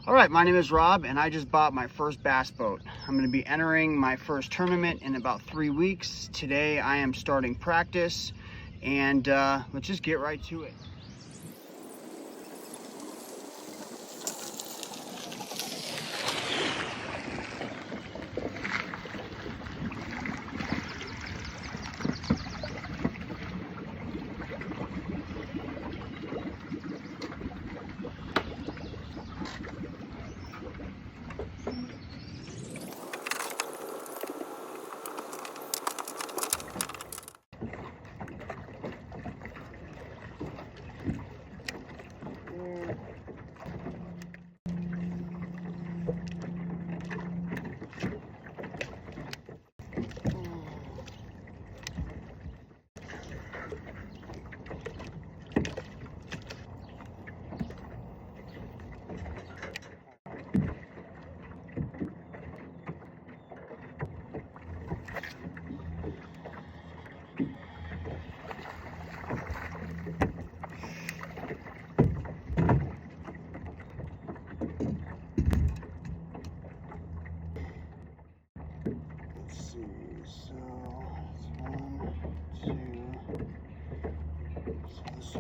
All right, my name is Rob and I just bought my first bass boat. I'm going to be entering my first tournament in about 3 weeks. Today I am starting practice and let's just get right to it.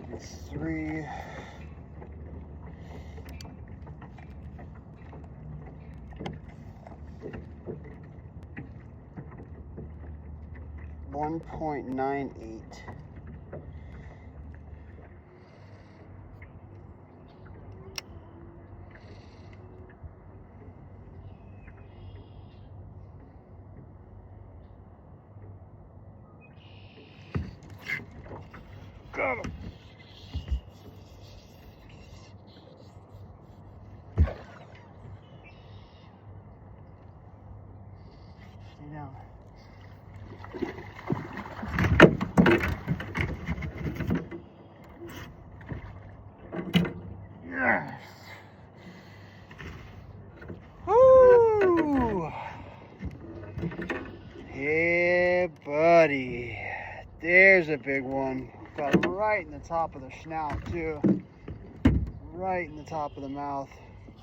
This should be 3. $1.98. Got him. Stay down. Yes. Woo! Yeah, buddy. There's a big one. Got him right in the top of the snout, too. Right in the top of the mouth.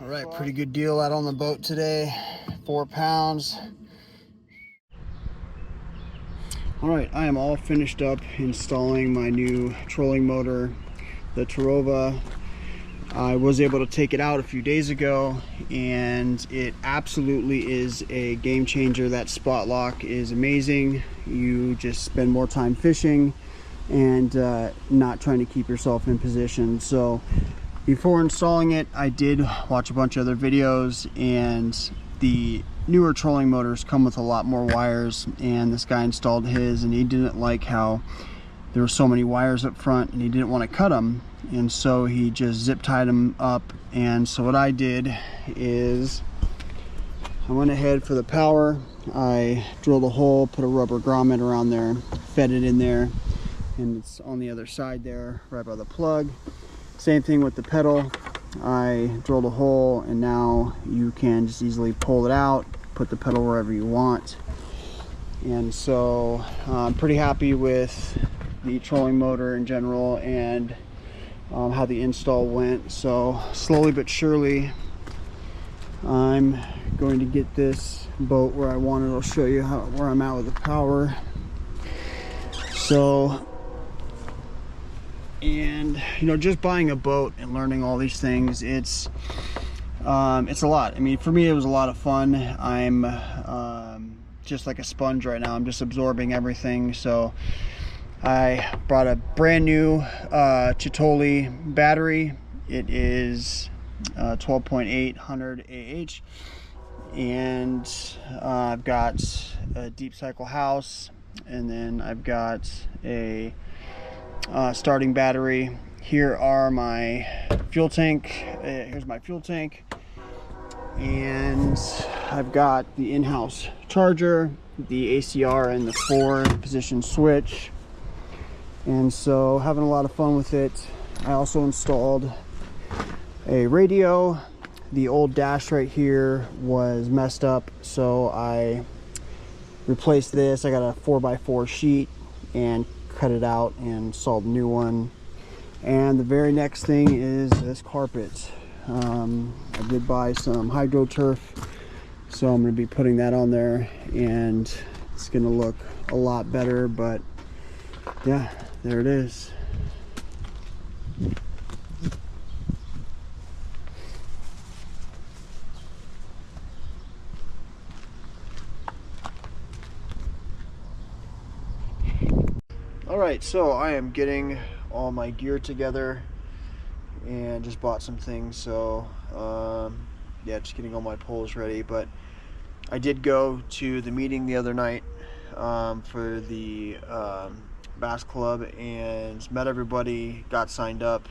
All right, pretty good deal out on the boat today. 4 pounds. All right, I am all finished up installing my new trolling motor, the Terrova. I was able to take it out a few days ago and it absolutely is a game changer. That spot lock is amazing. You just spend more time fishing and not trying to keep yourself in position. So before installing it, I did watch a bunch of other videos, and the newer trolling motors come with a lot more wires, and this guy installed his and he didn't like how there were so many wires up front and he didn't want to cut them, and so he just zip tied them up. And so what I did is I went ahead for the power. I drilled a hole, put a rubber grommet around there, fed it in there, and it's on the other side there right by the plug. Same thing with the pedal. I drilled a hole and now you can just easily pull it out, put the pedal wherever you want. And so I'm pretty happy with the trolling motor in general and how the install went. So slowly but surely I'm going to get this boat where I want it. I'll show you where I'm at with the power. So, and you know, just buying a boat and learning all these things, it's a lot. I mean, for me it was a lot of fun. I'm just like a sponge right now. I'm just absorbing everything. So I brought a brand new Chitole battery. It is 12.800 AH, and I've got a deep cycle house, and then I've got a starting battery. Here are my fuel tank. Here's my fuel tank, and I've got the in-house charger, the ACR, and the 4-position switch. And so having a lot of fun with it. I also installed a radio. The old dash right here was messed up, so I replaced this. I got a 4x4 sheet and cut it out and installed a new one. And the very next thing is this carpet. I did buy some HydroTurf, so I'm going to be putting that on there, and it's going to look a lot better. But yeah, there it is. Alright, so I am getting all my gear together and just bought some things, so yeah, just getting all my poles ready. But I did go to the meeting the other night for the bass club and met everybody, got signed up,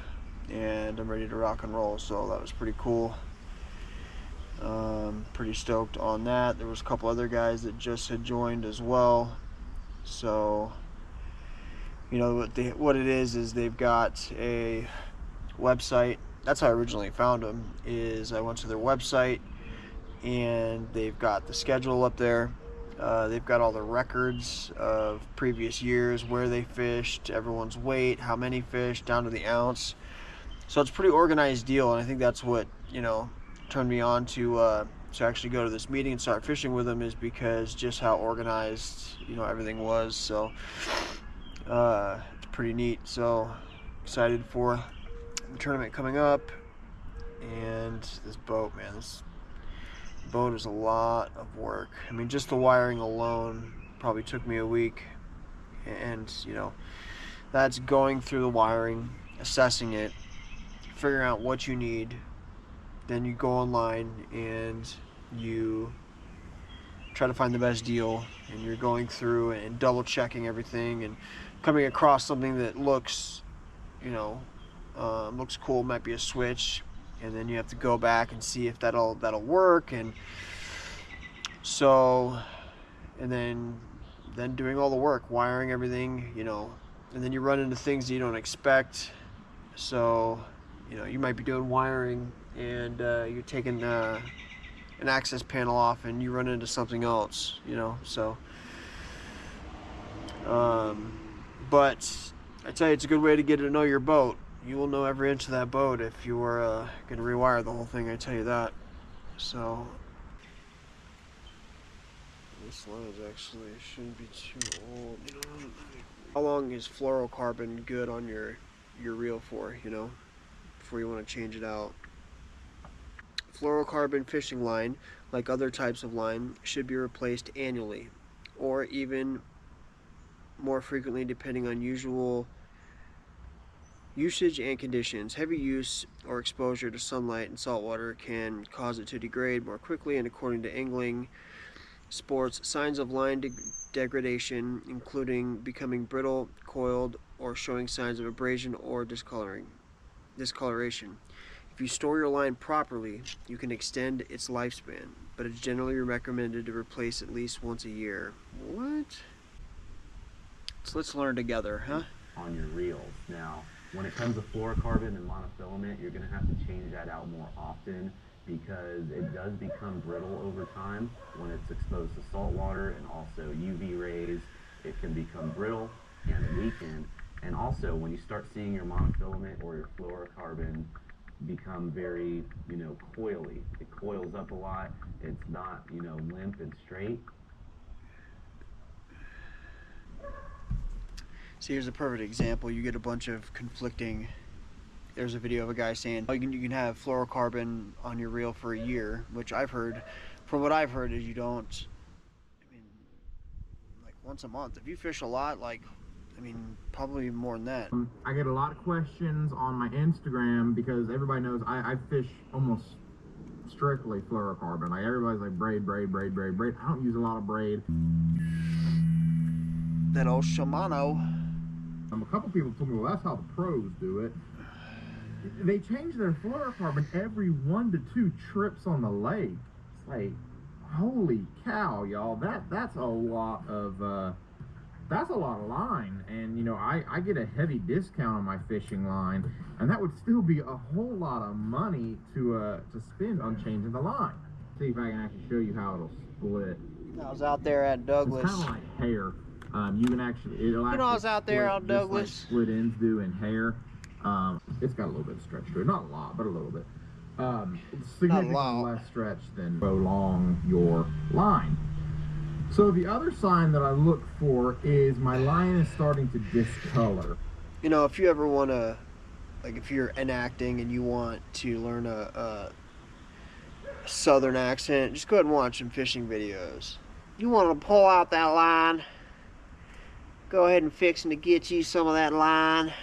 and I'm ready to rock and roll, so that was pretty cool. Pretty stoked on that. There was a couple other guys that just had joined as well, so you know what it is they've got a website. That's how I originally found them, is I went to their website and they've got the schedule up there. They've got all the records of previous years, where they fished, everyone's weight, how many fish, down to the ounce. So it's a pretty organized deal, and I think that's what, you know, turned me on to actually go to this meeting and start fishing with them, is because just how organized, you know, everything was. So it's pretty neat. So excited for the tournament coming up. And this boat, man, this boat is a lot of work. I mean, just the wiring alone probably took me a week, and you know, that's going through the wiring, assessing it, figuring out what you need. Then you go online and you try to find the best deal, and you're going through and double checking everything and coming across something that looks, you know, looks cool, might be a switch, and then you have to go back and see if that'll work. And so, and then doing all the work, wiring everything, you know, and then you run into things that you don't expect. So, you know, you might be doing wiring and you're taking an access panel off and you run into something else, you know. So but I tell you, it's a good way to get to know your boat. You will know every inch of that boat if you are going to rewire the whole thing, I tell you that. So this line is actually, shouldn't be too old, you know. How long is fluorocarbon good on your reel for, you know, before you want to change it out? Fluorocarbon fishing line, like other types of line, should be replaced annually, or even more frequently depending on usual usage and conditions. Heavy use or exposure to sunlight and salt water can cause it to degrade more quickly, and according to Angling Sports, signs of line degradation, including becoming brittle, coiled, or showing signs of abrasion or discoloration. If you store your line properly, you can extend its lifespan, but it's generally recommended to replace at least once a year. What? So let's learn together, huh? On your reels. Now, when it comes to fluorocarbon and monofilament, you're going to have to change that out more often, because it does become brittle over time when it's exposed to salt water and also UV rays. It can become brittle and weaken. And also, when you start seeing your monofilament or your fluorocarbon become very, you know, coily, it coils up a lot. It's not, you know, limp and straight. See, here's a perfect example. You get a bunch of conflicting. There's a video of a guy saying, oh, you can have fluorocarbon on your reel for a year, which I've heard, from what I've heard, is you don't, I mean, like once a month. If you fish a lot, like, I mean, probably more than that. I get a lot of questions on my Instagram because everybody knows I fish almost strictly fluorocarbon. Like, everybody's like, braid. I don't use a lot of braid. That old Shimano. A couple people told me, well, that's how the pros do it. They change their fluorocarbon every 1 to 2 trips on the lake. It's like, holy cow, y'all! That's a lot of line. And you know, I get a heavy discount on my fishing line, and that would still be a whole lot of money to spend on changing the line. See if I can actually show you how it'll split. I was out there at Douglas. It's kind of like hair. You can actually, it'll actually, I was out there on Douglas. Like split ends do in hair. It's got a little bit of stretch to it, not a lot, but a little bit. Significantly lot. less stretch than prolong your line. So the other sign that I look for is my line is starting to discolor. You know, if you ever want to, like if you're enacting and you want to learn a southern accent, just go ahead and watch some fishing videos. You want to pull out that line, go ahead and fixing to get you some of that line.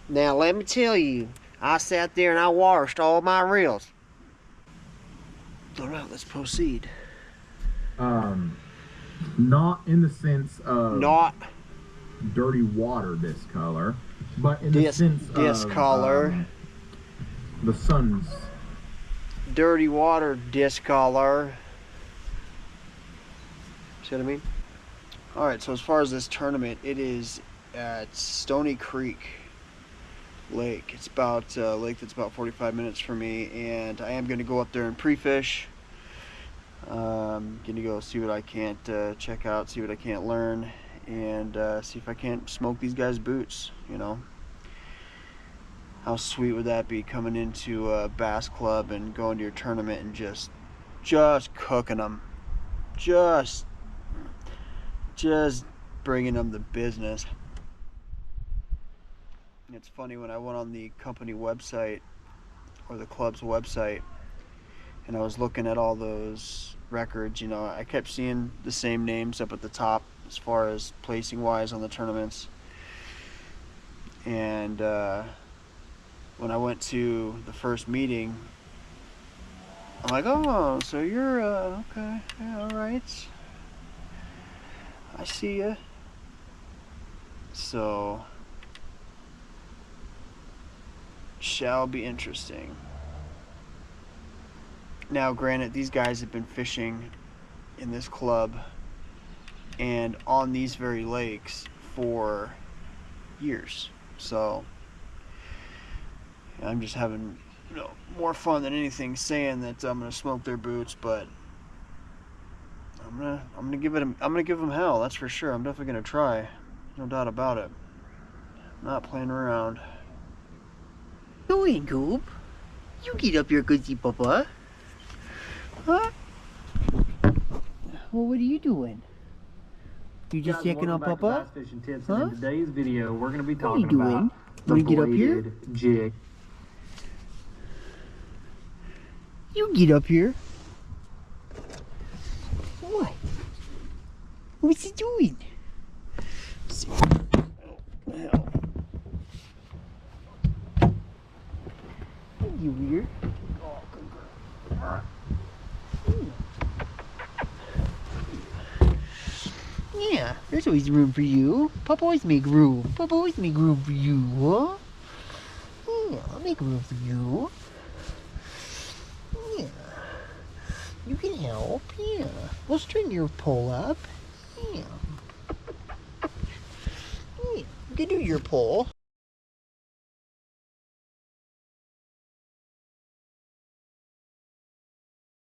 Now let me tell you, I sat there and I washed all my reels. Alright, let's proceed. Not in the sense of Not dirty water discolor, but in the sense discolor. of the sun's Dirty water discolor. See what I mean? Alright, so as far as this tournament, it is at Stony Creek Lake. It's about a lake that's about 45 minutes from me, and I am going to go up there and pre-fish. Going to go see what I can't check out, see what I can't learn, and see if I can't smoke these guys' boots, you know. How sweet would that be, coming into a bass club and going to your tournament and just cooking them, just bringing them the business. It's funny, when I went on the company website or the club's website and I was looking at all those records, you know, I kept seeing the same names up at the top as far as placing wise on the tournaments. And when I went to the first meeting, I'm like, oh, so you're okay, yeah, all right, I see ya. So shall be interesting. Now granted, these guys have been fishing in this club and on these very lakes for years, so I'm just having, you know, more fun than anything saying that I'm gonna smoke their boots, but I'm gonna give them hell, that's for sure. I'm definitely gonna try, no doubt about it. I'm not playing around. Doing, Goob? You get up here, goosey papa. Huh? Well, what are you doing? You just checking on Papa? Bass Fishing Tips, Huh? and in today's video, we're going to be What are you talking doing? about You wanna get up here? bladed jig. You get up here. What? What's he doing? Oh, hell. You weird. Oh, good girl. Yeah, there's always room for you. Papa always make room. Papa always make room for you, huh? Yeah, I'll make room for you. Yeah. You can help. Yeah. We'll straighten your pole up. Yeah. Yeah. You can do your pole.